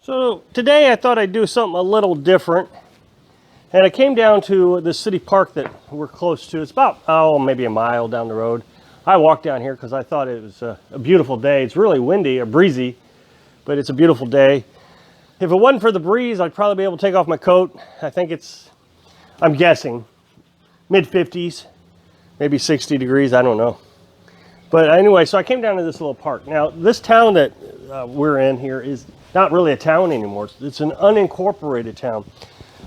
So today I thought I'd do something a little different, and I came down to the city park that we're close to. It's about, maybe a mile down the road. I walked down here because I thought it was a beautiful day. It's really windy or breezy, but it's a beautiful day. If it wasn't for the breeze, I'd probably be able to take off my coat. I think I'm guessing, mid-50s, maybe 60 degrees, I don't know. But anyway, so I came down to this little park. Now, this town that we're in here is not really a town anymore. It's an unincorporated town.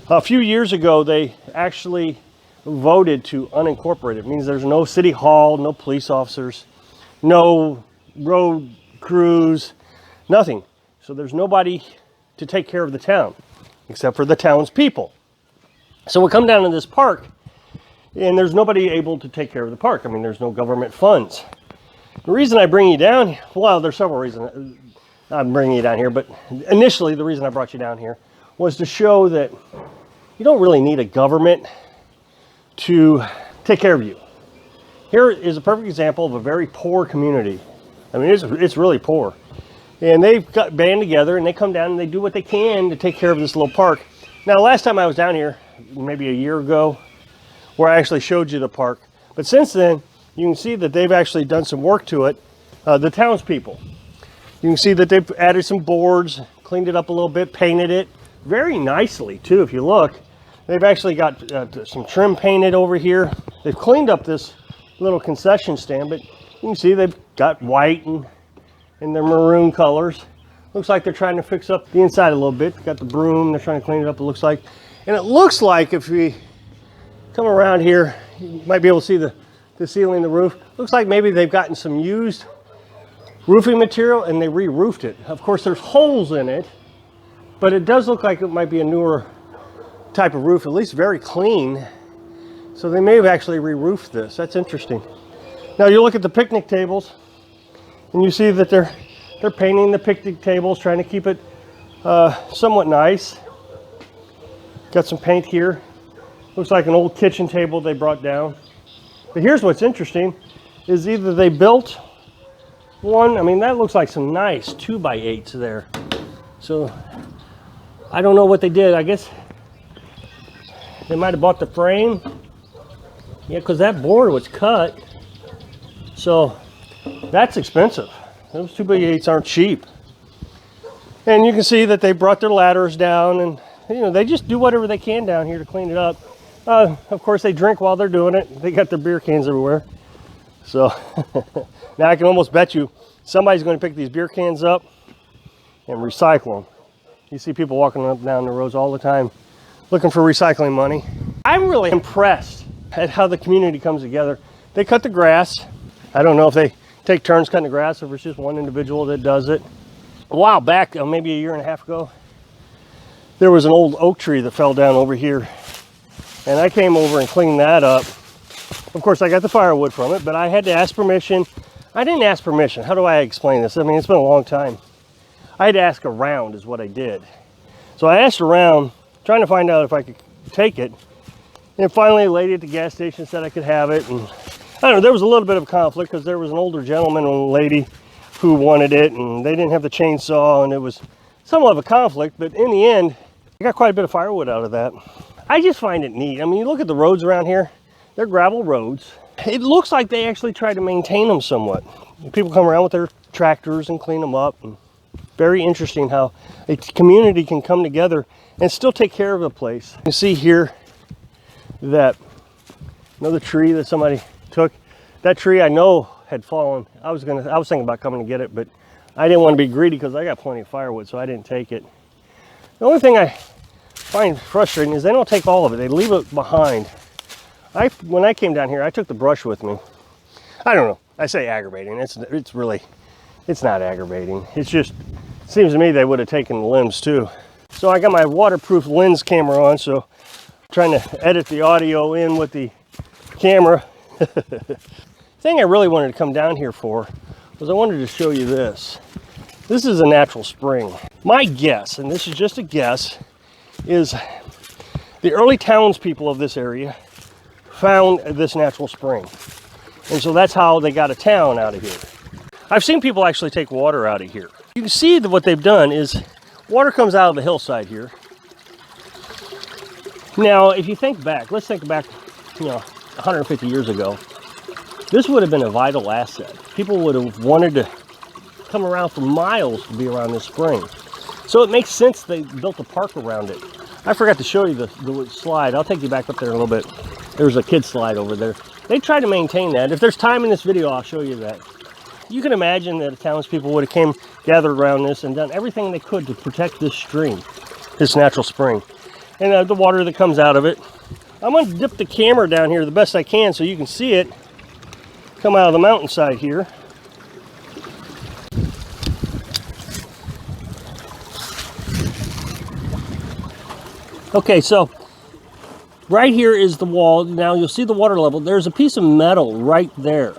A few years ago, they actually voted to unincorporate it. It means there's no city hall, no police officers, no road crews, nothing. So there's nobody to take care of the town except for the town's people. So we come down to this park and there's nobody able to take care of the park. I mean, there's no government funds. The reason I bring you down, well, there's several reasons I'm bringing you down here, but initially the reason I brought you down here was to show that you don't really need a government to take care of you. Here is a perfect example of a very poor community. I mean, it's really poor. And they've got band together and they come down and they do what they can to take care of this little park. Now, last time I was down here, maybe a year ago, where I actually showed you the park. But since then, you can see that they've actually done some work to it, the townspeople. You can see that they've added some boards, cleaned it up a little bit, painted it very nicely too, if you look. They've actually got some trim painted over here. They've cleaned up this little concession stand, but you can see they've got white and their maroon colors. Looks like they're trying to fix up the inside a little bit. Got the broom, they're trying to clean it up, it looks like. And it looks like if we come around here, you might be able to see the ceiling, the roof. Looks like maybe they've gotten some used roofing material and they re-roofed it. Of course, there's holes in it, but it does look like it might be a newer type of roof, at least very clean. So they may have actually re-roofed this. That's interesting. Now you look at the picnic tables and you see that they're painting the picnic tables, trying to keep it somewhat nice. Got some paint here. Looks like an old kitchen table they brought down. But here's what's interesting, is either they built one, I mean, that looks like some nice 2x8s there. So I don't know what they did. I guess they might have bought the frame. Yeah, because that board was cut. So that's expensive. Those 2x8s aren't cheap. And you can see that they brought their ladders down and, you know, they just do whatever they can down here to clean it up. Of course, they drink while they're doing it. They got their beer cans everywhere. So now I can almost bet you somebody's going to pick these beer cans up and recycle them. You see people walking up and down the roads all the time looking for recycling money. I'm really impressed at how the community comes together. They cut the grass. I don't know if they take turns cutting the grass or if it's just one individual that does it. A while back, maybe a year and a half ago, there was an old oak tree that fell down over here. And I came over and cleaned that up. Of course, I got the firewood from it, but I had to ask permission. I didn't ask permission. How do I explain this? I mean, it's been a long time. I had to ask around is what I did. So I asked around, trying to find out if I could take it. And finally, a lady at the gas station said I could have it. And I don't know, there was a little bit of conflict because there was an older gentleman and a lady who wanted it, and they didn't have the chainsaw, and it was somewhat of a conflict. But in the end, I got quite a bit of firewood out of that. I just find it neat. I mean, you look at the roads around here, they're gravel roads. It looks like they actually try to maintain them somewhat. People come around with their tractors and clean them up. And very interesting how a community can come together and still take care of a place. You see here that another tree that somebody took. That tree I know had fallen. I was thinking about coming to get it, but I didn't want to be greedy because I got plenty of firewood, so I didn't take it. The only thing I find frustrating is they don't take all of it. They leave it behind. When I came down here, I took the brush with me. I don't know. I say aggravating. It's not aggravating. It's just, it seems to me they would have taken the limbs too. So I got my waterproof lens camera on, so I'm trying to edit the audio in with the camera. The thing I really wanted to come down here for was I wanted to show you this. This is a natural spring. My guess, and this is just a guess, is the early townspeople of this area found this natural spring. And so that's how they got a town out of here. I've seen people actually take water out of here. You can see that what they've done is Water comes out of the hillside here. Now, if you think back, let's think back, 150 years ago. This would have been a vital asset. People would have wanted to come around for miles to be around this spring. So it makes sense they built a park around it. I forgot to show you the slide. I'll take you back up there a little bit. There's a kid slide over there. They try to maintain that. If there's time in this video, I'll show you that. You can imagine that the townspeople would have gathered around this and done everything they could to protect this stream, this natural spring, and the water that comes out of it. I'm going to dip the camera down here the best I can so you can see it come out of the mountainside here. Okay, so right here is the wall. Now you'll see the water level. There's a piece of metal right there.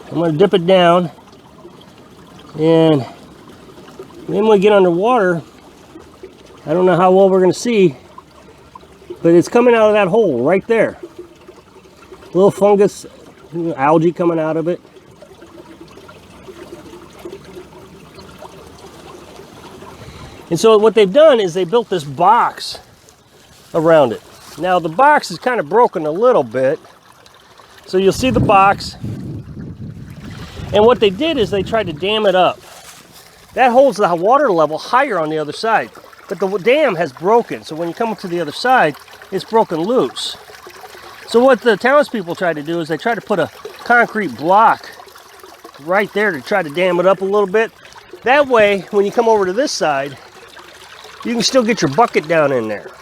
I'm going to dip it down, and then when we get underwater, I don't know how well we're going to see, but it's coming out of that hole right there. Little fungus, algae coming out of it. And so what they've done is they built this box around it. Now the box is kind of broken a little bit, so you'll see the box. And what they did is they tried to dam it up. That holds the water level higher on the other side. But the dam has broken, so when you come up to the other side, it's broken loose. So what the townspeople tried to do is they tried to put a concrete block right there to try to dam it up a little bit. That way, when you come over to this side, you can still get your bucket down in there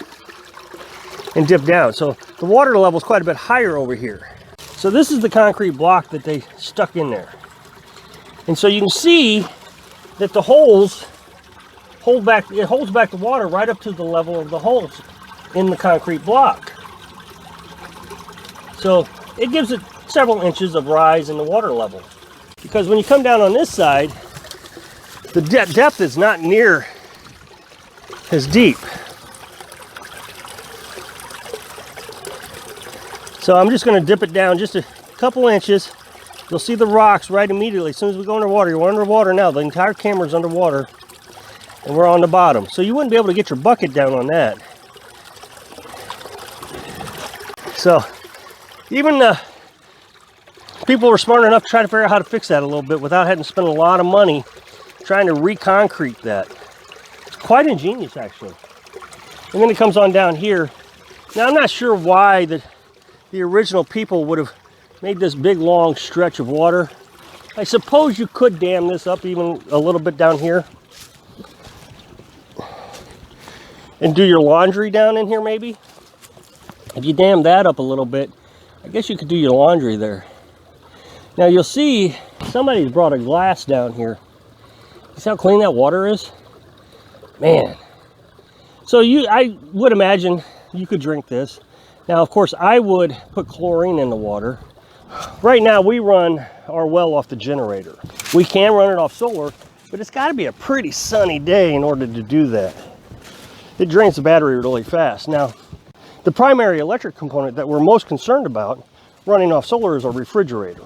and dip down. So the water level is quite a bit higher over here. So this is the concrete block that they stuck in there. And so you can see that the holes holds back the water right up to the level of the holes in the concrete block. So it gives it several inches of rise in the water level. Because when you come down on this side, the depth is not near as deep. So I'm just going to dip it down just a couple inches. You'll see the rocks right immediately. As soon as we go underwater, you're underwater now. The entire camera's underwater, and we're on the bottom. So you wouldn't be able to get your bucket down on that. So even people were smart enough to try to figure out how to fix that a little bit without having to spend a lot of money trying to reconcrete that. It's quite ingenious, actually. And then it comes on down here. Now I'm not sure why the original people would have made this big long stretch of water. I suppose you could dam this up even a little bit down here and do your laundry down in here maybe. If you dam that up a little bit, I guess you could do your laundry there. Now you'll see somebody's brought a glass down here. See how clean that water is? Man. So I would imagine you could drink this. Now of course I would put chlorine in the water. Right now we run our well off the generator. We can run it off solar, but it's got to be a pretty sunny day in order to do that. It drains the battery really fast. Now, the primary electric component that we're most concerned about running off solar is a refrigerator.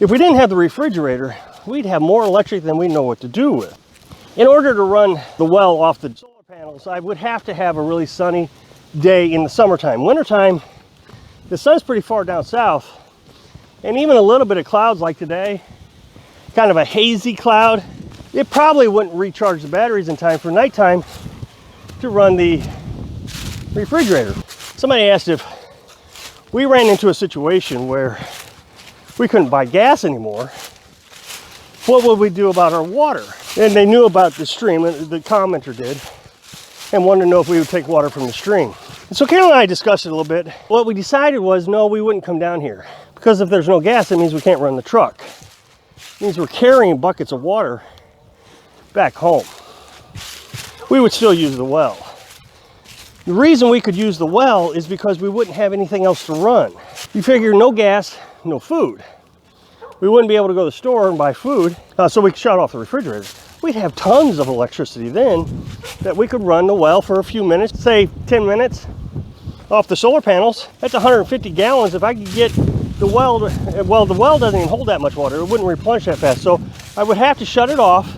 If we didn't have the refrigerator, we'd have more electric than we know what to do with. In order to run the well off the solar panels, I would have to have a really sunny day in the summertime. Wintertime, the sun's pretty far down south, and even a little bit of clouds like today, kind of a hazy cloud, it probably wouldn't recharge the batteries in time for nighttime to run the refrigerator. Somebody asked if we ran into a situation where we couldn't buy gas anymore, what would we do about our water? And they knew about the stream, the commenter did, and wanted to know if we would take water from the stream. And so Carolyn and I discussed it a little bit. What we decided was, no, we wouldn't come down here. Because if there's no gas, it means we can't run the truck. It means we're carrying buckets of water back home. We would still use the well. The reason we could use the well is because we wouldn't have anything else to run. You figure no gas, no food. We wouldn't be able to go to the store and buy food, so we could shut off the refrigerator. We'd have tons of electricity then that we could run the well for a few minutes, say 10 minutes, off the solar panels. That's 150 gallons. If I could get the well, the well doesn't even hold that much water. It wouldn't replenish that fast. So I would have to shut it off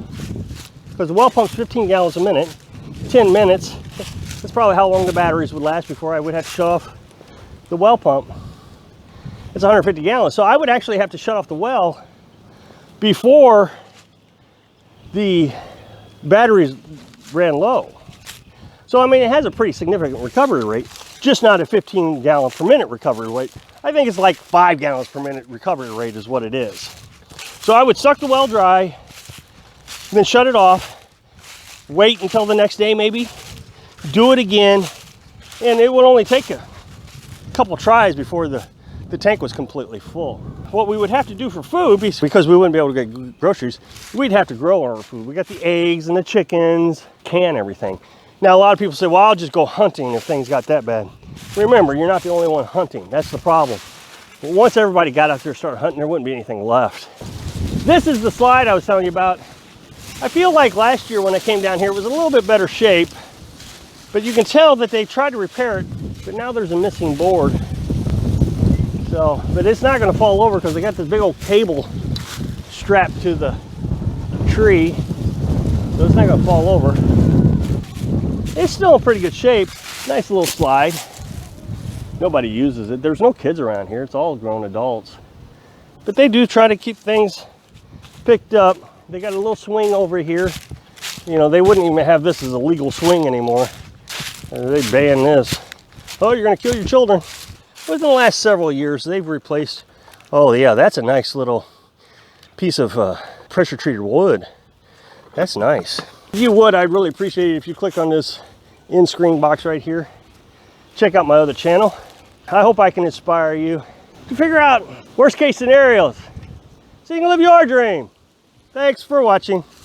because the well pump's 15 gallons a minute, 10 minutes. That's probably how long the batteries would last before I would have to shut off the well pump. It's 150 gallons. So I would actually have to shut off the well before the batteries ran low. So I mean, it has a pretty significant recovery rate, just not a 15 gallon per minute recovery rate. I think it's like 5 gallons per minute recovery rate is what it is. So I would suck the well dry, then shut it off, wait until the next day maybe, do it again, and it would only take a couple tries before the tank was completely full. What we would have to do for food, because we wouldn't be able to get groceries, we'd have to grow our food. We got the eggs and the chickens, can everything. Now a lot of people say, well, I'll just go hunting if things got that bad. Remember, you're not the only one hunting. That's the problem. But once everybody got out there and started hunting, there wouldn't be anything left. This is the slide I was telling you about. I feel like last year when I came down here, it was a little bit better shape, but you can tell that they tried to repair it, but now there's a missing board. So, but it's not going to fall over because they got this big old cable strapped to the tree, so it's not going to fall over. It's still in pretty good shape. Nice little slide. Nobody uses it. There's no kids around here. It's all grown adults. But they do try to keep things picked up. They got a little swing over here. You know, they wouldn't even have this as a legal swing anymore. They ban this. Oh, you're going to kill your children. Within the last several years, they've replaced, oh yeah, that's a nice little piece of pressure treated wood. That's nice. If you would, I'd really appreciate it if you click on this end screen box right here. Check out my other channel. I hope I can inspire you to figure out worst case scenarios so you can live your dream. Thanks for watching.